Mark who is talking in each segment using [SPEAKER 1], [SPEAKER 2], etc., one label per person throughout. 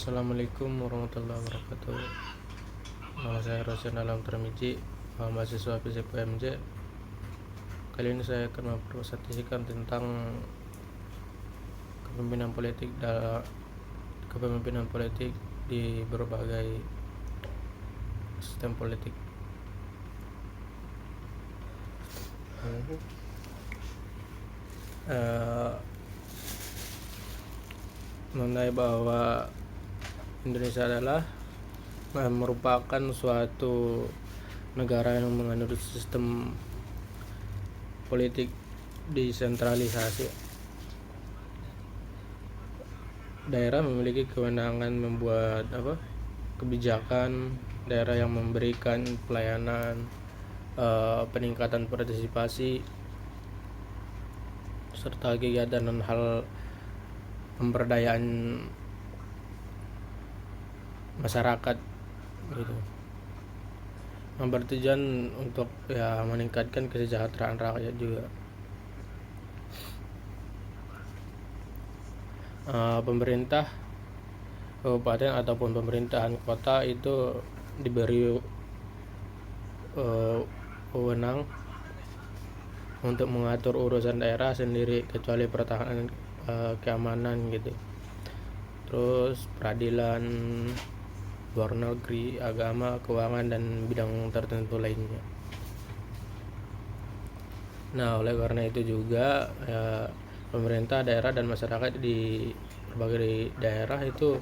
[SPEAKER 1] Assalamualaikum warahmatullahi wabarakatuh. Nama saya Rosan Alam Termiji, mahasiswa FISIP UMJ. Kali ini saya akan mempresentasikan tentang kepemimpinan politik di berbagai sistem politik. Mengenai bahwa Indonesia adalah merupakan suatu negara yang menganut sistem politik desentralisasi. Daerah memiliki kewenangan membuat kebijakan, daerah yang memberikan pelayanan, peningkatan partisipasi serta kegiatan dan hal pemberdayaan masyarakat gitu, yang bertujuan untuk meningkatkan kesejahteraan rakyat juga. Pemerintah kabupaten ataupun pemerintahan kota itu diberi wewenang untuk mengatur urusan daerah sendiri, kecuali pertahanan, keamanan gitu, terus peradilan, luar negeri, agama, keuangan, dan bidang tertentu lainnya. Nah, oleh karena itu juga pemerintah daerah dan masyarakat di berbagai daerah itu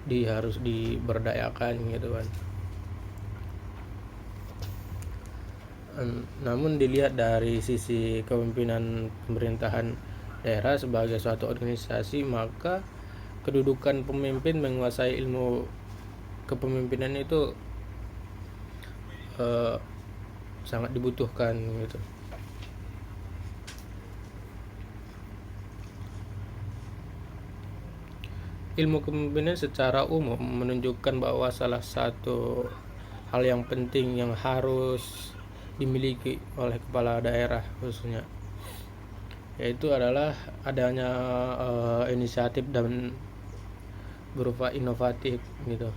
[SPEAKER 1] harus diberdayakan gitu kan. Namun dilihat dari sisi kepemimpinan pemerintahan daerah sebagai suatu organisasi, maka kedudukan pemimpin menguasai ilmu kepemimpinan itu sangat dibutuhkan gitu. Ilmu kepemimpinan secara umum menunjukkan bahwa salah satu hal yang penting yang harus dimiliki oleh kepala daerah khususnya, yaitu adalah adanya inisiatif dan berupa inovatif gitu,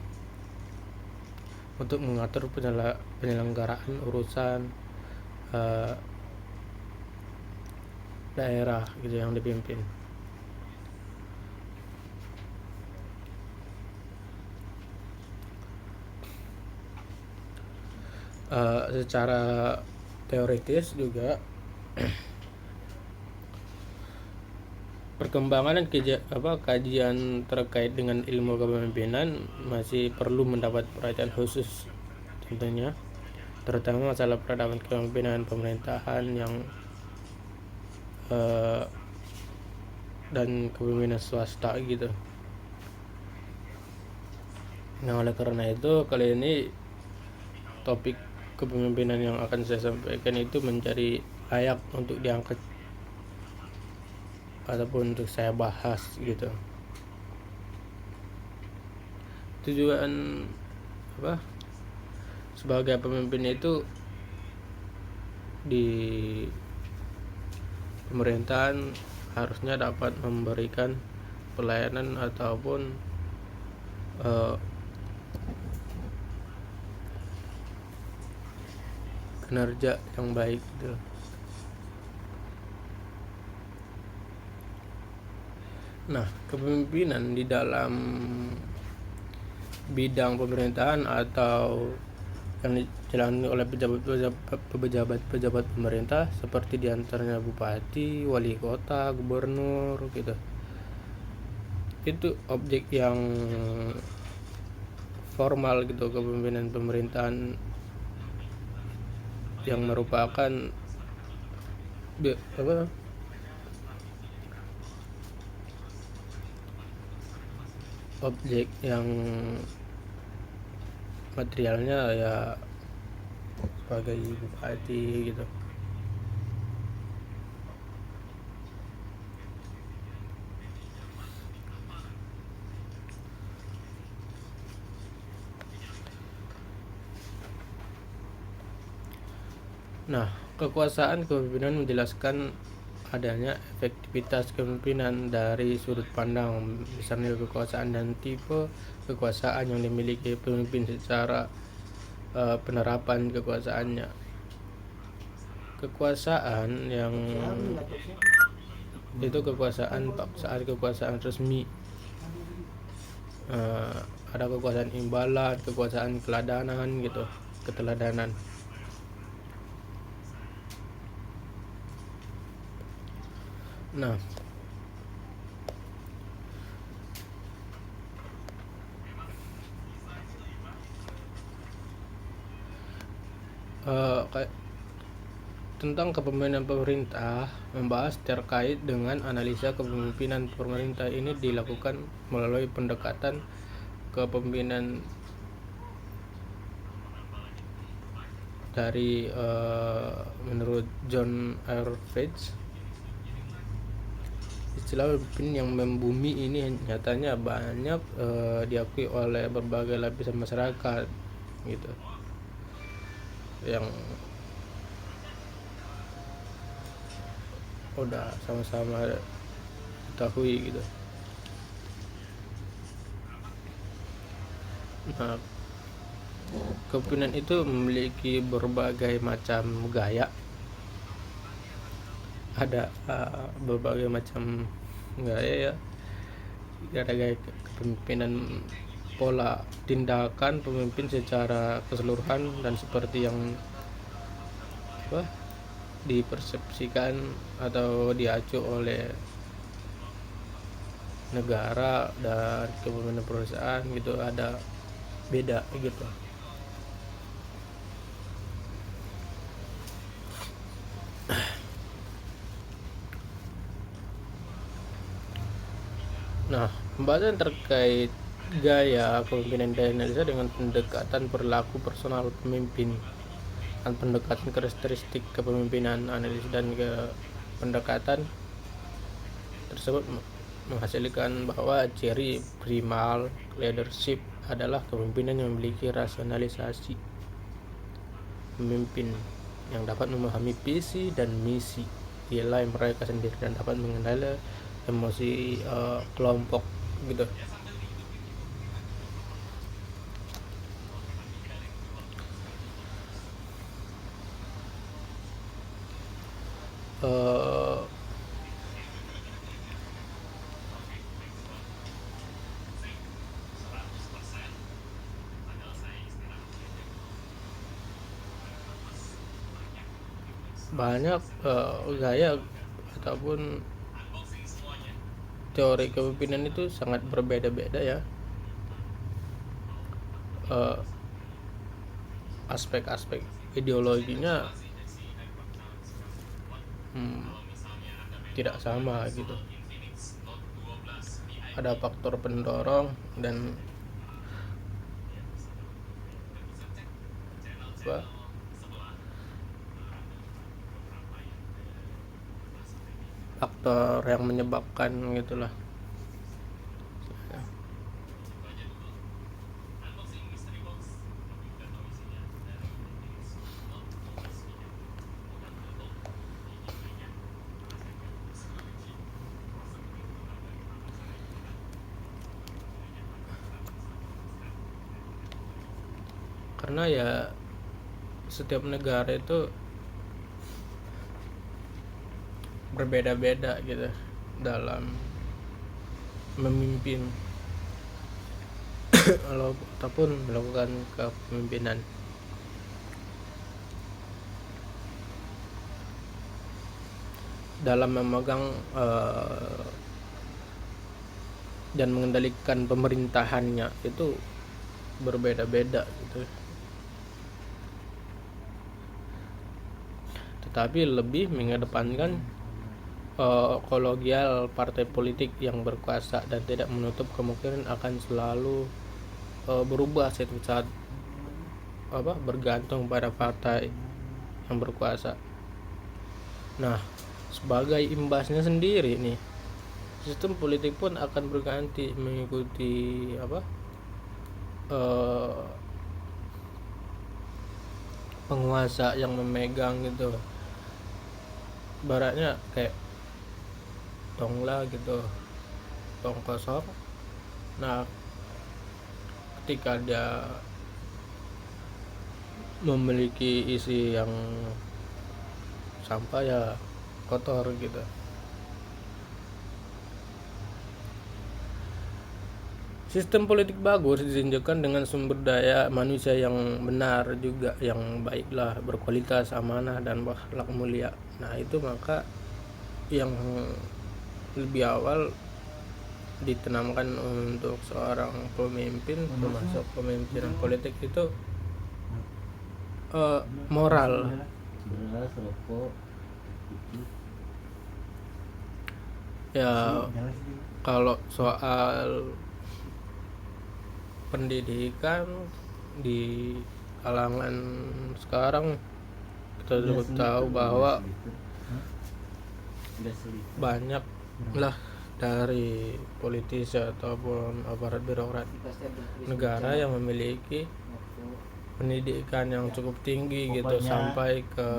[SPEAKER 1] untuk mengatur penyelenggaraan urusan daerah gitu yang dipimpin. Secara teoritis juga perkembangan dan kajian terkait dengan ilmu kepemimpinan masih perlu mendapat perhatian khusus tentunya, terutama masalah peradaban kepemimpinan pemerintahan yang dan kepemimpinan swasta gitu. Nah, oleh karena itu kali ini topik kepemimpinan yang akan saya sampaikan itu menjadi layak untuk diangkat ataupun untuk saya bahas gitu. Tujuan sebagai pemimpin itu di pemerintahan harusnya dapat memberikan pelayanan ataupun kinerja yang baik gitu. Nah, kepemimpinan di dalam bidang pemerintahan atau yang dijalani oleh pejabat pemerintah seperti diantaranya bupati, wali kota, gubernur gitu, itu objek yang formal gitu. Kepemimpinan pemerintahan yang merupakan objek yang materialnya ya sebagai bupati gitu. Nah, kekuasaan kepemimpinan menjelaskan adanya efektivitas kepemimpinan dari sudut pandang misalnya kekuasaan dan tipe kekuasaan yang dimiliki pemimpin secara penerapan kekuasaannya. Kekuasaan yang itu kekuasaan saat kekuasaan resmi, ada kekuasaan imbalan, kekuasaan keteladanan gitu, keteladanan. Nah, tentang kepemimpinan pemerintah, membahas terkait dengan analisa kepemimpinan pemerintah ini dilakukan melalui pendekatan kepemimpinan dari menurut John R. Page. Istilah pemimpin yang membumi ini nyatanya banyak diakui oleh berbagai lapisan masyarakat gitu, yang udah sama-sama ketahui gitu. Nah, kepemimpinan itu memiliki berbagai macam gaya, ada berbagai macam gaya ya, ada gaya kepemimpinan, pola tindakan pemimpin secara keseluruhan dan seperti yang dipersepsikan atau diacu oleh negara dan kepemimpinan perusahaan gitu, ada beda gitu. Nah, pembahasan terkait gaya kepemimpinan dianalisa dengan pendekatan perilaku personal pemimpin dan pendekatan karakteristik kepemimpinan. Analisis dan pendekatan tersebut menghasilkan bahwa ciri primal leadership adalah kepemimpinan yang memiliki rasionalisasi pemimpin yang dapat memahami visi dan misi nilai mereka sendiri dan dapat mengendalikan emosi kelompok gitu. Banyak gaya ataupun teori kepemimpinan itu sangat berbeda-beda ya. Aspek-aspek ideologinya tidak sama gitu. Ada faktor pendorong dan faktor yang menyebabkan gitulah. Karena ya setiap negara itu berbeda-beda gitu dalam memimpin ataupun melakukan kepemimpinan. Dalam memegang dan mengendalikan pemerintahannya itu berbeda-beda gitu. Tetapi lebih mengedepankan kolegial partai politik yang berkuasa dan tidak menutup kemungkinan akan selalu berubah satu saat bergantung pada partai yang berkuasa. Nah, sebagai imbasnya sendiri nih, sistem politik pun akan berganti mengikuti penguasa yang memegang gitu. Baratnya kayak tong lah gitu, tong kosong. Nah, ketika dia memiliki isi yang sampah ya kotor gitu. Sistem politik bagus ditunjukkan dengan sumber daya manusia yang benar juga, yang baiklah, berkualitas, amanah, dan berakhlak mulia. Nah, itu maka yang lebih awal ditanamkan untuk seorang pemimpin, termasuk pemimpinan politik itu moral. Ya, kalau soal pendidikan di kalangan sekarang kita juga tahu bahwa banyak lah dari politisi ataupun aparat birokrat negara yang memiliki pendidikan yang cukup tinggi gitu, sampai ke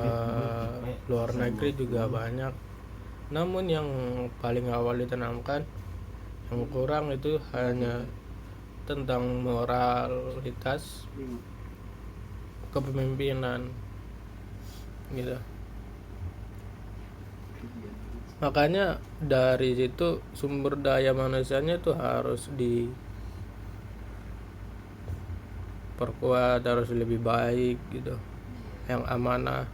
[SPEAKER 1] luar negeri juga banyak. Namun yang paling awal ditanamkan, yang kurang itu hanya tentang moralitas kepemimpinan gitu. Makanya dari situ sumber daya manusianya itu harus diperkuat, harus lebih baik gitu, yang amanah,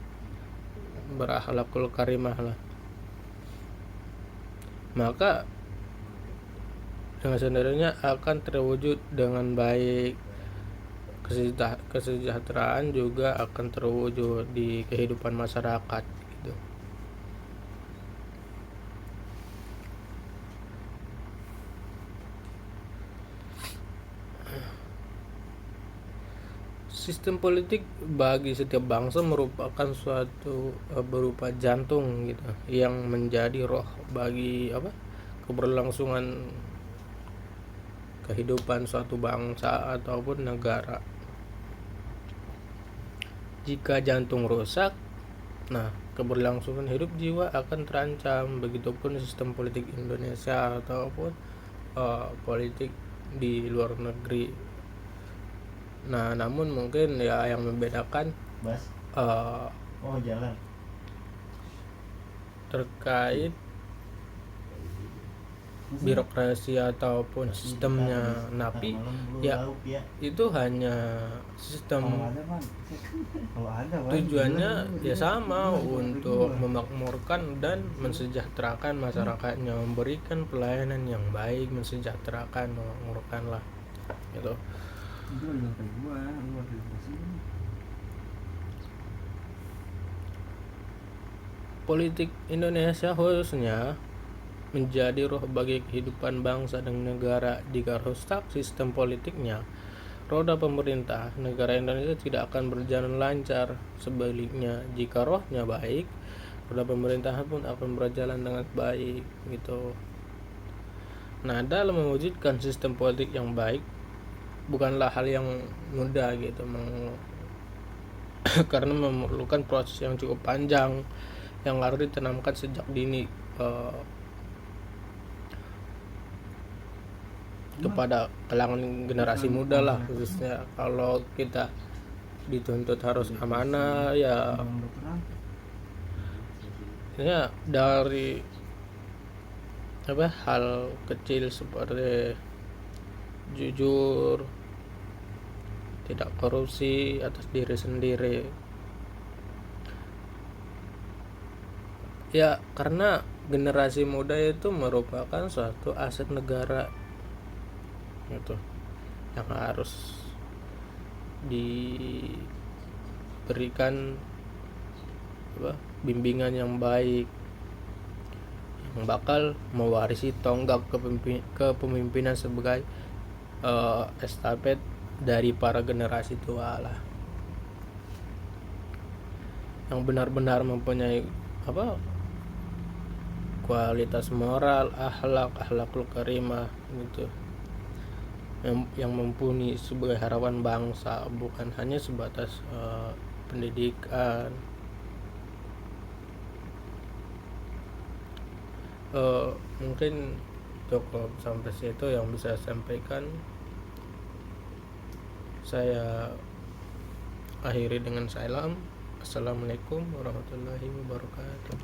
[SPEAKER 1] berakhlakul karimah lah. Maka dengan sendirinya akan terwujud dengan baik. Kesejahteraan juga akan terwujud di kehidupan masyarakat gitu. Sistem politik bagi setiap bangsa merupakan suatu berupa jantung gitu, yang menjadi roh bagi keberlangsungan kehidupan suatu bangsa ataupun negara. Jika jantung rusak, nah keberlangsungan hidup jiwa akan terancam. Begitupun sistem politik Indonesia ataupun politik di luar negeri. Nah, namun mungkin ya yang membedakan terkait birokrasi ataupun sistemnya. Napi ya itu hanya sistem, tujuannya ya sama, untuk memakmurkan dan mensejahterakan masyarakatnya, memberikan pelayanan yang baik, mensejahterakan, memakmurkan lah gitu. Politik Indonesia khususnya menjadi roh bagi kehidupan bangsa dan negara. Jika rusak sistem politiknya, roda pemerintah negara Indonesia tidak akan berjalan lancar. Sebaliknya, jika rohnya baik, roda pemerintahan pun akan berjalan dengan baik gitu. Nah, dalam mewujudkan sistem politik yang baik bukanlah hal yang mudah gitu, karena memerlukan proses yang cukup panjang yang harus ditanamkan sejak dini kepada kalangan generasi muda lah, khususnya kalau kita dituntut harus amanah ya dari hal kecil seperti jujur, tidak korupsi atas diri sendiri ya, karena generasi muda itu merupakan suatu aset negara gitu, yang harus diberikan bimbingan yang baik, yang bakal mewarisi tonggak kepemimpinan sebagai estafet dari para generasi tua lah, yang benar-benar mempunyai kualitas moral, akhlakul karimah gitu, yang mumpuni sebagai harapan bangsa, bukan hanya sebatas pendidikan. Mungkin cukup sampai situ yang bisa saya sampaikan. Saya akhiri dengan salam. Assalamualaikum warahmatullahi wabarakatuh.